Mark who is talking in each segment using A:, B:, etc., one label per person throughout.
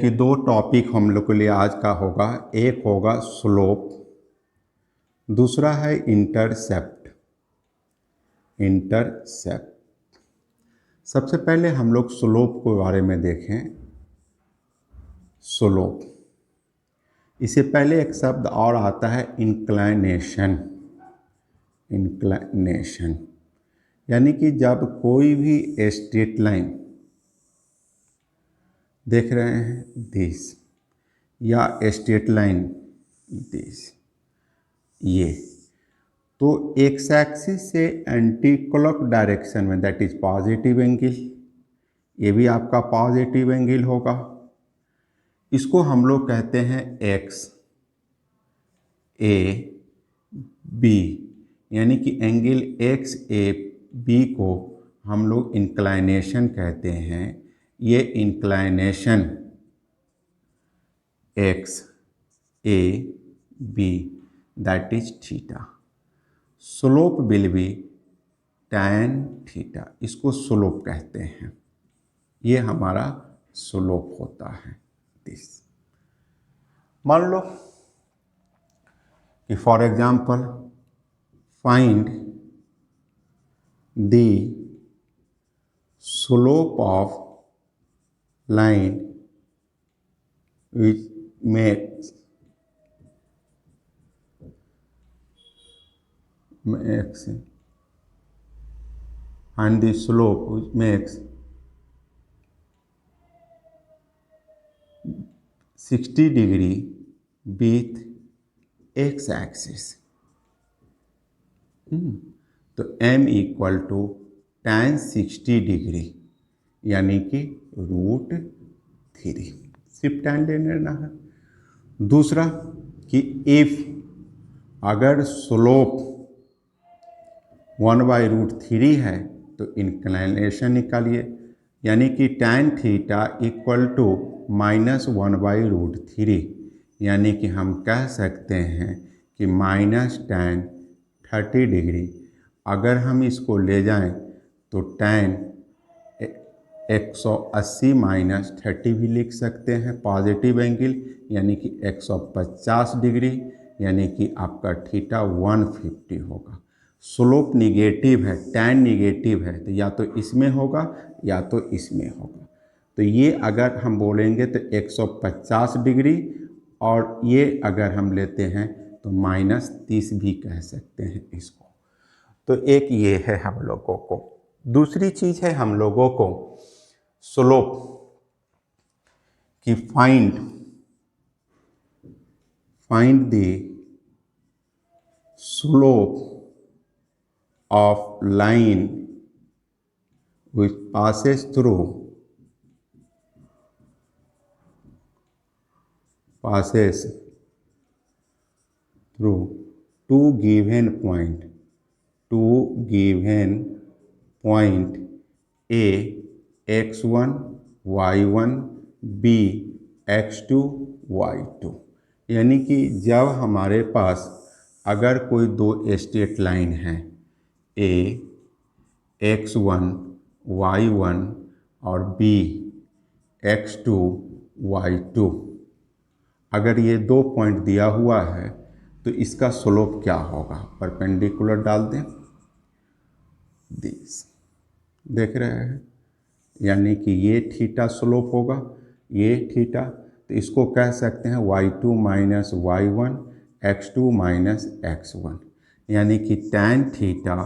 A: कि दो टॉपिक हम लोग के लिए आज का होगा। एक होगा स्लोप, दूसरा है इंटरसेप्ट। सबसे पहले हम लोग स्लोप के बारे में देखें। स्लोप, इससे पहले एक शब्द और आता है इंक्लाइनेशन। यानी कि जब कोई भी स्ट्रेट लाइन देख रहे हैं दिस, या स्ट्रेट लाइन दिस, ये तो एक्स एक्सिस से एंटी क्लॉक डायरेक्शन में, दैट इज पॉजिटिव एंगल, ये भी आपका पॉजिटिव एंगल होगा। इसको हम लोग कहते हैं एक्स ए बी, यानी कि एंगल एक्स ए बी को हम लोग इंक्लाइनेशन कहते हैं। ये inclination x a b that is theta. Slope will be tan theta, इसको स्लोप कहते हैं। ये हमारा स्लोप होता है दिस। मान लो कि for example find the slope of line which makes and the slope which makes 60 degree with x axis। तो m equal to tan 60 degree, यानी कि √3, सिर्फ tan ले लेना है। दूसरा कि इफ अगर स्लोप 1/√3 है तो इंक्लाइनेशन निकालिए, यानी कि tan थीटा इक्वल टू -1/√3, यानी कि हम कह सकते हैं कि -tan 30 डिग्री। अगर हम इसको ले जाएं तो tan 180 - 30 भी लिख सकते हैं, पॉजिटिव एंगल, यानी कि 150 डिग्री, यानी कि आपका थीटा 150 होगा। स्लोप निगेटिव है, tan निगेटिव है, तो या तो इसमें होगा या तो इसमें होगा। तो ये अगर हम बोलेंगे तो 150 डिग्री, और ये अगर हम लेते हैं तो -30 भी कह सकते हैं इसको। तो एक ये है हम लोगों को। दूसरी चीज़ है हम लोगों को स्लोप की find the slope of line which passes through two given point A x1 y1 b x2 y2। यानी कि जब हमारे पास अगर कोई दो स्ट्रेट लाइन है A x1 y1 और b x2 y2, अगर ये दो पॉइंट दिया हुआ है तो इसका स्लोप क्या होगा? परपेंडिकुलर डाल दें दिस, देख रहे हैं, यानी कि ये थीटा स्लोप होगा, ये थीटा, तो इसको कह सकते हैं y2 - y1 x2 - x1, यानी कि tan theta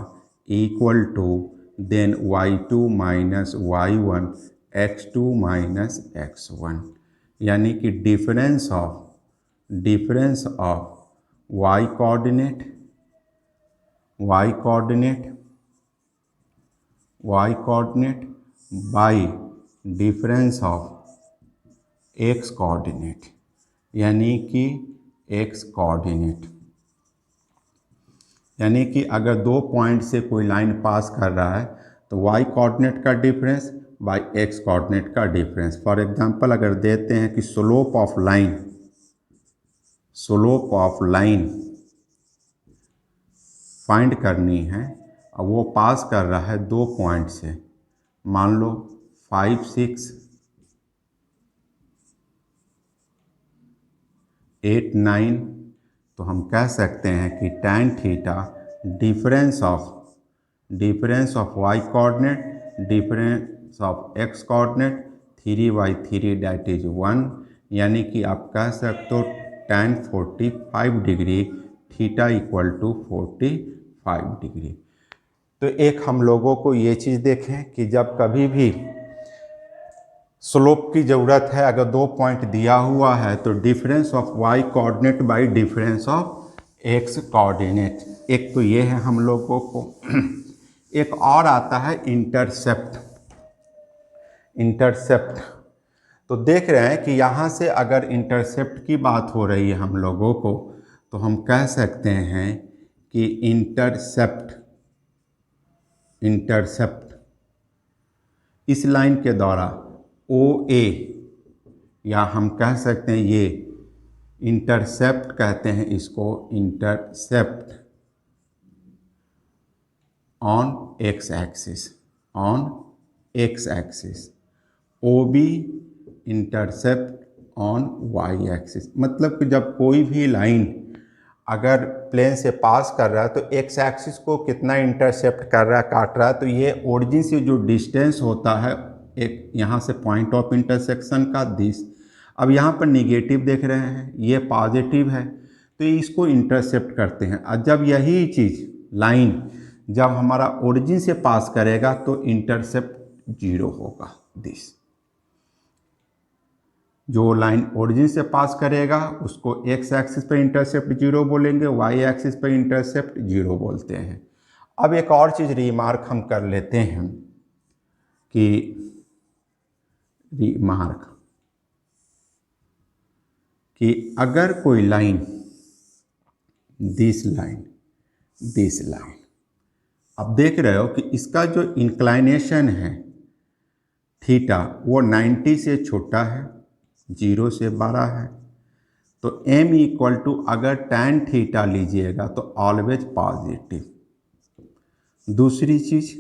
A: equal to then y2 - y1 x2 - x1, यानी कि difference of y coordinate by difference of x coordinate, यानी कि x कोऑर्डिनेट, यानी कि अगर दो पॉइंट से कोई लाइन पास कर रहा है तो y कोऑर्डिनेट का डिफरेंस बाय x कोऑर्डिनेट का डिफरेंस। फॉर एग्जांपल अगर देते हैं कि स्लोप ऑफ लाइन फाइंड करनी है, और वो पास कर रहा है दो पॉइंट से, मान लो 5 6 89, तो हम कह सकते हैं कि tan theta difference of y coordinate difference of x coordinate 3/3 that is 1, यानी कि आप कह सकते हो tan 45 degree theta equal to 45 degree. तो एक हम लोगों को ये चीज़ देखें कि जब कभी भी स्लोप की ज़रूरत है, अगर 2 पॉइंट दिया हुआ है तो difference of y coordinate bye difference of x coordinate, एक तो ये है हम लोगों को। एक और आता है इंटरसेप्ट। तो देख रहे हैं कि यहाँ से अगर इंटरसेप्ट की बात हो रही है हम लोगों को, तो हम कह सकते हैं कि इंटरसेप्ट इस लाइन के द्वारा OA, या हम कह सकते हैं ये इंटरसेप्ट कहते हैं इसको, intercept on x axis, OB intercept on y axis. मतलब कि जब कोई भी लाइन अगर प्लेन से पास कर रहा है तो x एक्सिस को कितना इंटरसेप्ट कर रहा है, काट रहा है, तो ये ओरिजिन से जो डिस्टेंस होता है एक यहाँ से पॉइंट ऑफ इंटरसेक्शन का दिस, अब यहाँ पर निगेटिव देख रहे हैं, ये पॉजिटिव है, तो इसको इंटरसेप्ट करते हैं। और जब यही चीज़ लाइन जब हमारा ओरिजिन से पास करेगा तो इंटरसेप्ट 0 होगा। दिस जो लाइन ओरिजिन से पास करेगा उसको x एक्सिस पर इंटरसेप्ट 0 बोलेंगे, y एक्सिस पर इंटरसेप्ट 0 बोलते हैं। अब एक और चीज़ रिमार्क हम कर लेते हैं कि अगर कोई लाइन दिस लाइन अब देख रहे हो कि इसका जो इंक्लाइनेशन है थीटा वो 90 से छोटा है, 0 से बड़ा है, तो m इक्वल टू अगर tan थीटा लीजिएगा तो ऑलवेज पॉजिटिव। दूसरी चीज़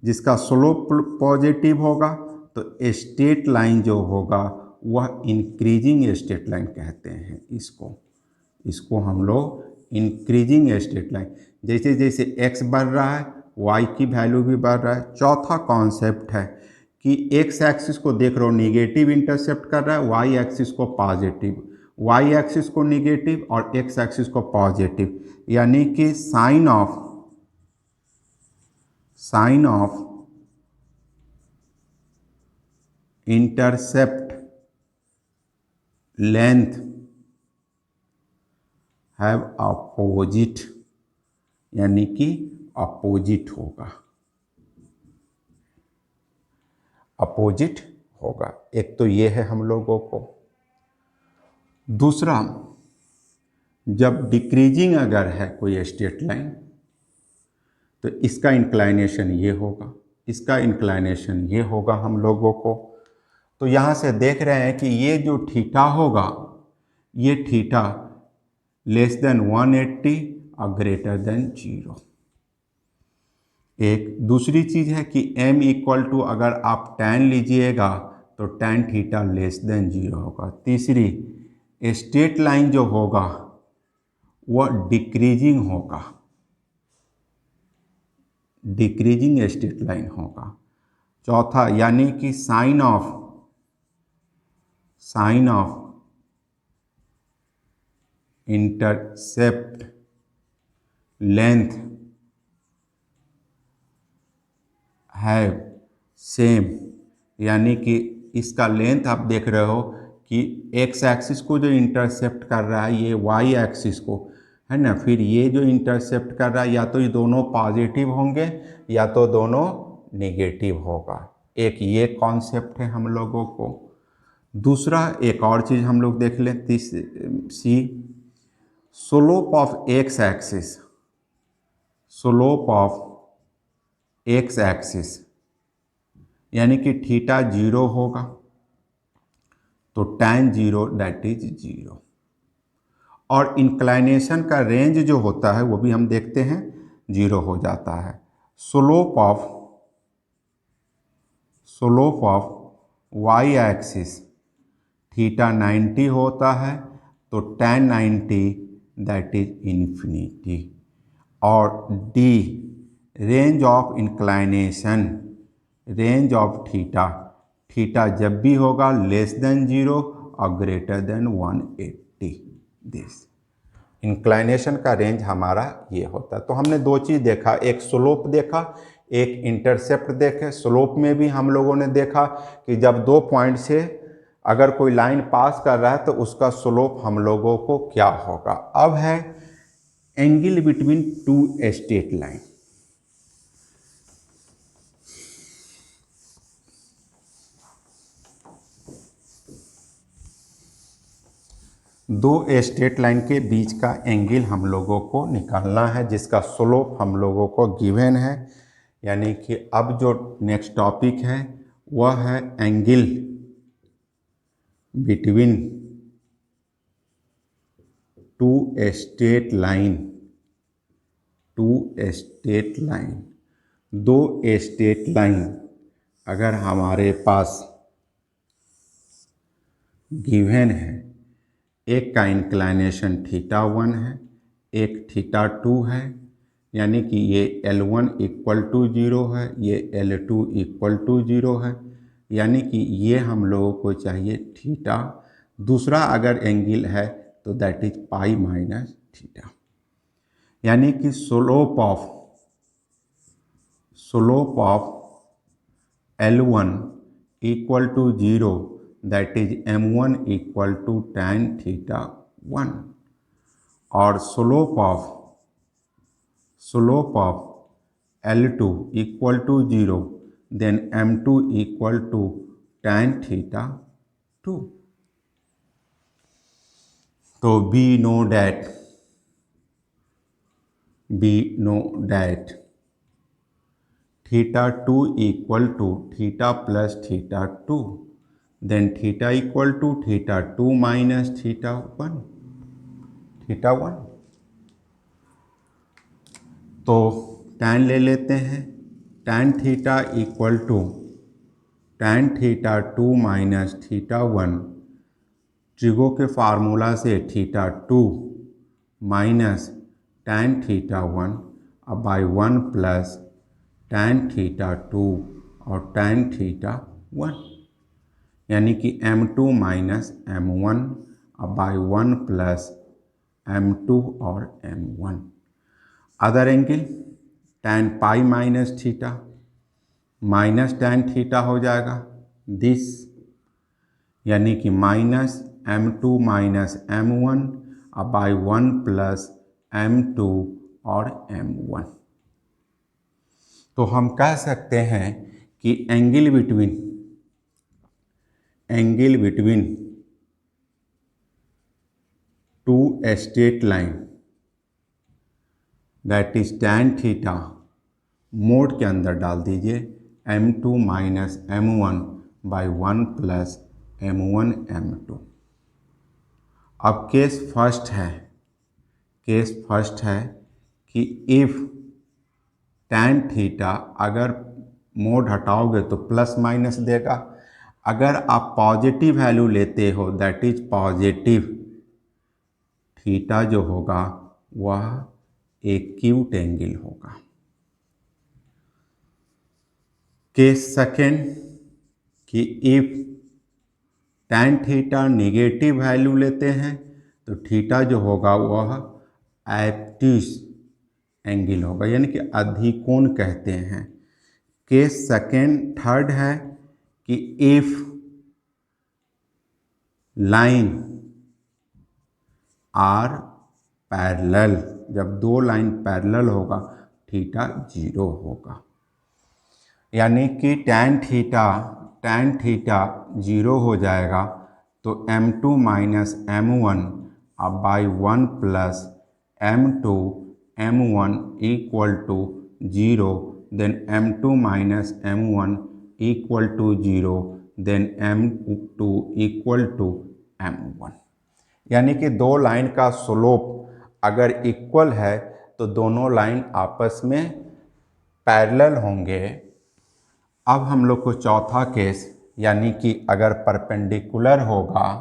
A: जिसका स्लोप पॉजिटिव होगा तो स्ट्रेट लाइन जो होगा वह इंक्रीजिंग स्ट्रेट लाइन कहते हैं इसको हम लोग इंक्रीजिंग स्ट्रेट लाइन। जैसे जैसे x बढ़ रहा है y की वैल्यू भी बढ़ रहा है। चौथा कॉन्सेप्ट है कि x एक्सिस को देख रहे हो निगेटिव इंटरसेप्ट कर रहा है, y एक्सिस को पॉजिटिव, y एक्सिस को निगेटिव और x एक्सिस को पॉजिटिव, यानी कि sign of intercept length have opposite, यानी कि अपोजिट होगा। एक तो ये है हम लोगों को। दूसरा, जब डिक्रीजिंग अगर है कोई स्ट्रेट लाइन तो इसका इंक्लाइनेशन ये होगा, इसका इंक्लाइनेशन ये होगा हम लोगों को। तो यहाँ से देख रहे हैं कि ये जो थीटा होगा ये थीटा लेस देन 180 और ग्रेटर देन 0। एक दूसरी चीज़ है कि m इक्वल टू अगर आप tan लीजिएगा तो tan थीटा लेस देन 0 होगा। तीसरी, स्ट्रेट लाइन जो होगा वह डिक्रीजिंग स्ट्रेट लाइन होगा। चौथा, यानी कि sign of intercept length have same, यानी कि इसका लेंथ आप देख रहे हो कि x एक्सिस को जो इंटरसेप्ट कर रहा है ये y एक्सिस को है ना, फिर ये जो इंटरसेप्ट कर रहा है या तो ये दोनों पॉजिटिव होंगे या तो दोनों नेगेटिव होगा। एक ये कॉन्सेप्ट है हम लोगों को। दूसरा, एक और चीज़ हम लोग देख लें, सी स्लोप ऑफ x एक्सिस, यानी कि थीटा 0 होगा तो tan 0 दैट इज 0। और इंक्लाइनेशन का रेंज जो होता है वो भी हम देखते हैं 0 हो जाता है। Slope of y axis theta 90 होता है तो tan 90 दैट इज इन्फिनिटी। और D range of inclination, range of theta, theta जब भी होगा लेस देन 0 और ग्रेटर देन 180, दिस इंक्लाइनेशन का रेंज हमारा ये होता है। तो हमने दो चीज़ देखा, एक स्लोप देखा, एक इंटरसेप्ट देखे। स्लोप में भी हम लोगों ने देखा कि जब दो पॉइंट से अगर कोई लाइन पास कर रहा है तो उसका स्लोप हम लोगों को क्या होगा। अब है angle between two straight line. दो स्ट्रेट लाइन के बीच का एंगल हम लोगों को निकालना है, जिसका स्लोप हम लोगों को गिवन है। यानी कि अब जो नेक्स्ट टॉपिक है वह है angle between two straight line. Two straight line, दो स्ट्रेट लाइन अगर हमारे पास गिवन है, एक का इंक्लाइनेशन θ1 है, एक θ2 है, यानी कि ये L1 इक्वल टू 0 है, ये L2 इक्वल टू 0 है, यानी कि ये हम लोगों को चाहिए थीटा। दूसरा अगर एंगल है तो that is pi minus theta. यानी कि slope of L1 equal to 0 that is M1 equal to tan θ1, और slope of L2 equal to 0 then M2 equal to tan θ2। तो we know that θ2 equal to theta plus θ2, then theta equal to θ2 minus θ1। तो tan ले लेते हैं, tan theta equal to tan θ2 minus θ1, trigo के formula से θ2 minus tan θ1 अब by 1 plus tan θ2 और tan θ1, यानी कि M2 माइनस M1 अब बाई 1 प्लस M2 और M1। अदर एंगल tan पाई minus theta minus tan theta हो जाएगा दिस, यानी कि माइनस M2 माइनस M1 अब बाई 1 प्लस M2 और M1। तो हम कह सकते हैं कि angle between two straight line that is tan theta, mode के अंदर डाल दीजिए M2 minus M1 by 1 plus M1 M2। अब केस फर्स्ट है कि इफ tan थीटा अगर मोड हटाओगे तो प्लस माइनस देगा, अगर आप पॉजिटिव वैल्यू लेते हो दैट इज पॉजिटिव, थीटा जो होगा वह एक्यूट एंगल होगा। केस सेकेंड कि if tan theta negative value लेते हैं तो थीटा जो होगा वह एब्ट्यूस एंगल होगा, यानी कि अधिकोण कहते हैं। केस थर्ड है कि इफ लाइन आर पैरेलल, जब दो लाइन पैरेलल होगा थीटा 0 होगा, यानी कि tan थीटा 0 हो जाएगा। तो M2 माइनस M1 अब by 1 plus M2 M1 equal to 0, then M2 minus M1 equal to 0, then M2 equal to M1। यानी कि दो लाइन का स्लोप अगर इक्वल है तो दोनों लाइन आपस में पैरेलल होंगे। अब हम लोग को चौथा केस, यानी कि अगर परपेंडिकुलर होगा,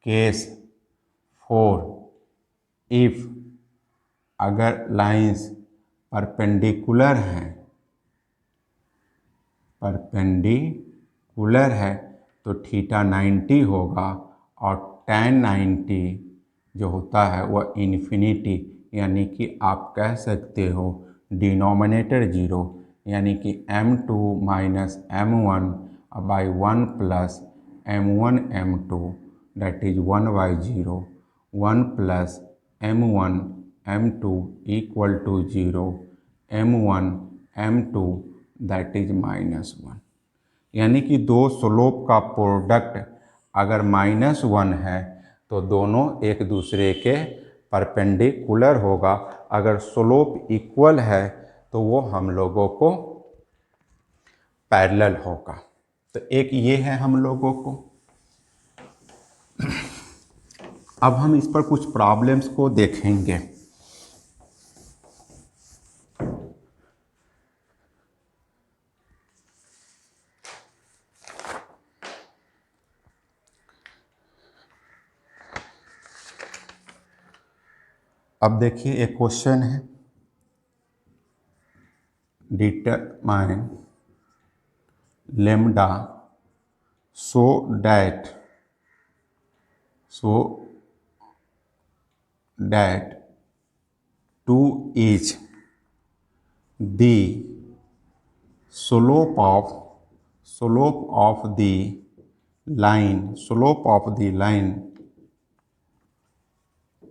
A: केस फोर इफ अगर लाइंस परपेंडिकुलर हैं, परपेंडिकुलर है तो थीटा 90 होगा और tan 90 जो होता है वह इन्फिनिटी, यानी कि आप कह सकते हो डिनोमिनेटर जीरो, यानी कि m2 minus m1 by 1 plus m1 m2 that is 1/0, 1 plus m1 m2 equal to 0, m1 m2 that is -1। यानी कि दो स्लोप का प्रोडक्ट अगर -1 है तो दोनों एक दूसरे के परपेंडिकुलर होगा। अगर स्लोप इक्वल है तो वो हम लोगों को पैरेलल होगा। तो एक ये है हम लोगों को। अब हम इस पर कुछ प्रॉब्लम्स को देखेंगे। अब देखिए एक क्वेश्चन है, determine lambda so that 2 is the slope of the line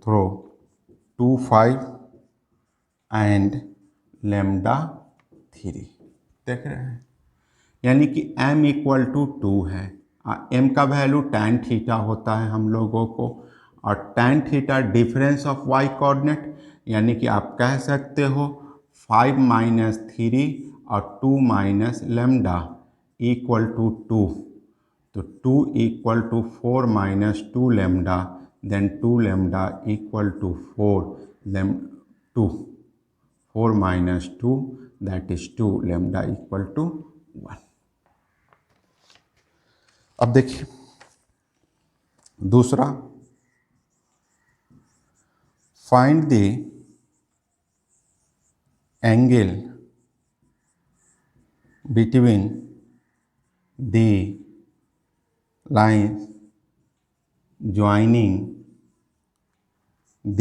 A: through 2 5 and lambda 3। देख रहे हैं, यानी कि m इक्वल टू 2 है। m का वैल्यू tan थीटा होता है हम लोगों को, और tan theta difference of y coordinate, यानी कि आप कह सकते हो 5 माइनस 3 और 2 माइनस लेमडा इक्वल टू 2। तो 2 equal to 4 minus 2 lambda, then 2 lambda equal to 4 minus 2 that is 2 lambda equal to 1। अब देखिए दूसरा, find the angle between the lines joining the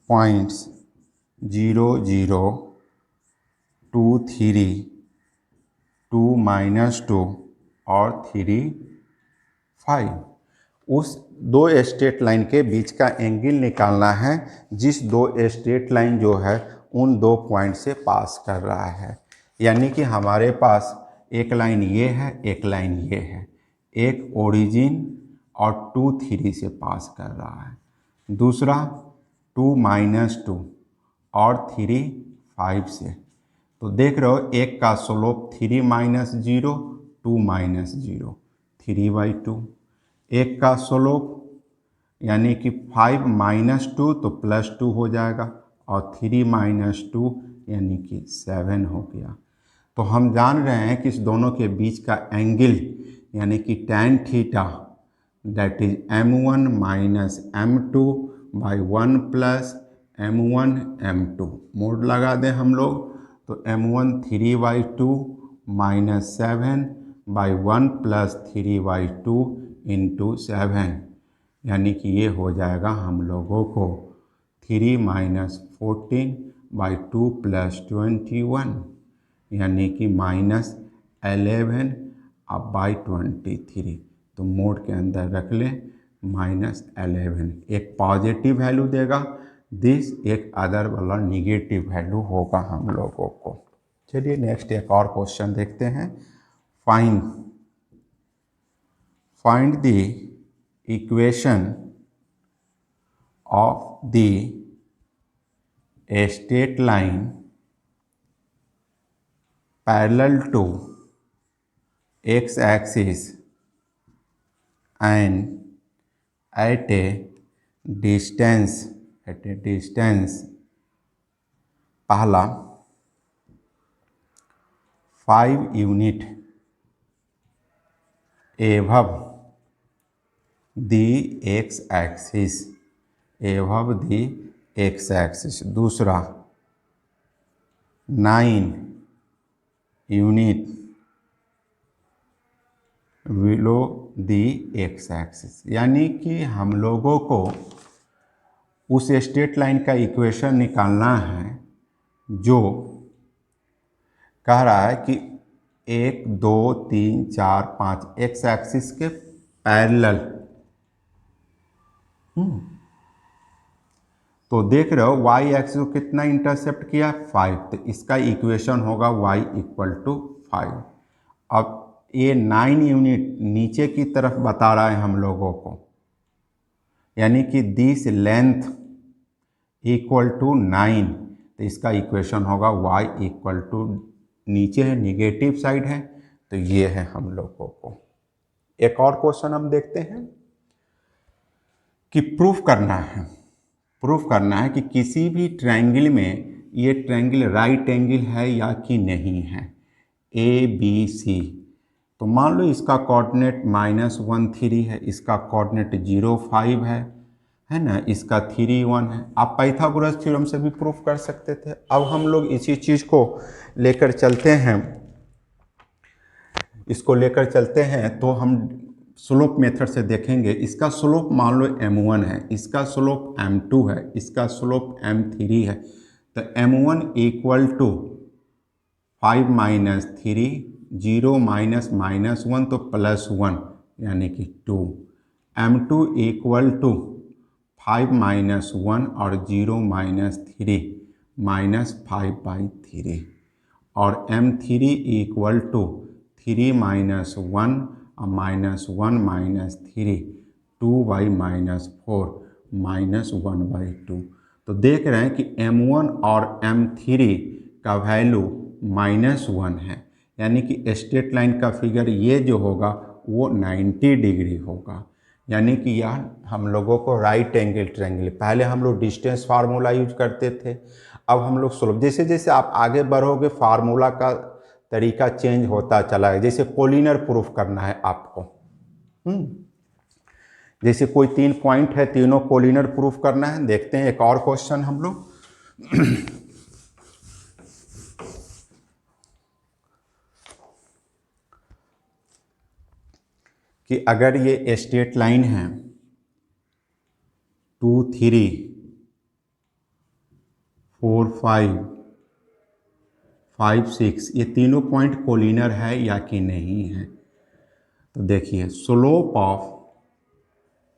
A: points 0 0 2 3 2 minus 2 और 3 5। उस दो स्ट्रेट लाइन के बीच का एंगल निकालना है जिस दो स्ट्रेट लाइन जो है उन दो पॉइंट से पास कर रहा है। यानी कि हमारे पास एक लाइन ये है, एक लाइन ये है, एक ओरिजिन और 2 3 से पास कर रहा है, दूसरा 2 माइनस 2 और 3 5 से। तो देख रहे हो एक का स्लोप 3 माइनस 0 2 माइनस 0 3/2, एक का स्लोप यानी कि 5 माइनस 2 तो +2 हो जाएगा और 3 माइनस 2 यानी कि 7 हो गया। तो हम जान रहे हैं कि इस दोनों के बीच का एंगल यानी कि tan theta that is m1 minus m2 by 1 plus m1 m2। Mode लगा दें हम लोग तो m1 3/2 minus 7 by 1 plus 3/2 into 7, यानी कि ये हो जाएगा हम लोगों को 3 माइनस 14 बाई 2 प्लस 21, यानी कि -11 अब बाई 23। तो मोड के अंदर रख लें -11, एक पॉजिटिव वैल्यू देगा दिस, एक अदर वाला निगेटिव वैल्यू होगा हम लोगों को। चलिए नेक्स्ट एक और क्वेश्चन देखते हैं। Find the equation of the straight line parallel to x-axis and at a distance पहला 5 यूनिट above दी एक्स एक्सिस, एबव दी एक्स एक्सिस। दूसरा 9 unit below the x axis, यानी कि हम लोगों को उस स्ट्रेट लाइन का इक्वेशन निकालना है जो कह रहा है कि 1 2 3 4 5 एक्स एक्सिस के पैरेलल। तो देख रहे हो y एक्सिस को कितना इंटरसेप्ट किया 5, तो इसका इक्वेशन होगा y इक्वल टू 5। अब ये 9 यूनिट नीचे की तरफ बता रहा है हम लोगों को, यानी कि दिस लेंथ इक्वल टू 9, तो इसका इक्वेशन होगा y इक्वल टू, नीचे है निगेटिव साइड है, तो ये है हम लोगों को। एक और क्वेश्चन हम देखते हैं कि प्रूफ करना है कि किसी भी ट्रायंगल में ये ट्रायंगल राइट एंगल है या कि नहीं है, ABC। तो मान लो इसका कोऑर्डिनेट -1 3 है, इसका कोऑर्डिनेट 0 5 है ना, इसका 3 1 है। आप पाइथागोरस थ्योरम से भी प्रूफ कर सकते थे। अब हम लोग इसी चीज़ को लेकर चलते हैं, तो हम स्लोप मेथड से देखेंगे। इसका स्लोप मान लो m1 है, इसका स्लोप m2 है, इसका स्लोप m3 है, तो m1 इक्वल टू 5 - 3, 0 - -1 तो +1 यानी कि 2, m2 इक्वल टू 5 - 1 और 0 - 3 -5/3, और m3 इक्वल टू 3 - 1 और -1 - 3 2y - 4 -1/2। तो देख रहे हैं कि m1 और m3 का वैल्यू -1 है, यानी कि स्ट्रेट लाइन का फिगर ये जो होगा वो 90 डिग्री होगा, यानी कि यह हम लोगों को राइट एंगल ट्रायंगल। पहले हम लोग डिस्टेंस फार्मूला यूज करते थे, अब हम लोग स्लोप, जैसे जैसे आप आगे बढ़ोगे फार्मूला का तरीका चेंज होता चला है। जैसे कोलिनर प्रूफ करना है आपको, जैसे कोई 3 पॉइंट है, तीनों कोलिनर प्रूफ करना है। देखते हैं एक और क्वेश्चन हम लोग कि अगर ये स्ट्रेट लाइन है 2 3 4 5 6, ये तीनों पॉइंट कोलिनर है या कि नहीं है। तो देखिए slope of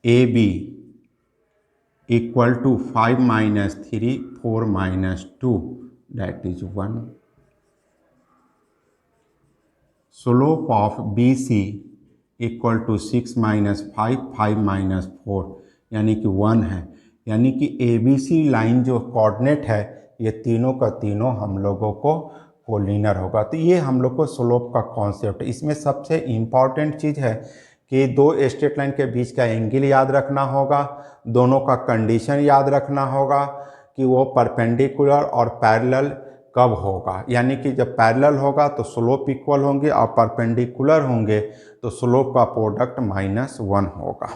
A: AB equal to 5 - 3 4 - 2 that is 1। Slope of BC equal to 6 - 5 5 - 4 यानी कि 1 है, यानी कि ABC लाइन जो कोऑर्डिनेट है ये तीनों का तीनों हम लोगों को कोलिनर होगा। तो ये हम लोग को स्लोप का कॉन्सेप्ट। इसमें सबसे इम्पॉर्टेंट चीज़ है कि दो स्ट्रेट लाइन के बीच का एंगल याद रखना होगा, दोनों का कंडीशन याद रखना होगा कि वो परपेंडिकुलर और पैरेलल कब होगा, यानी कि जब पैरेलल होगा तो स्लोप इक्वल होंगे और परपेंडिकुलर होंगे तो स्लोप का प्रोडक्ट -1 होगा।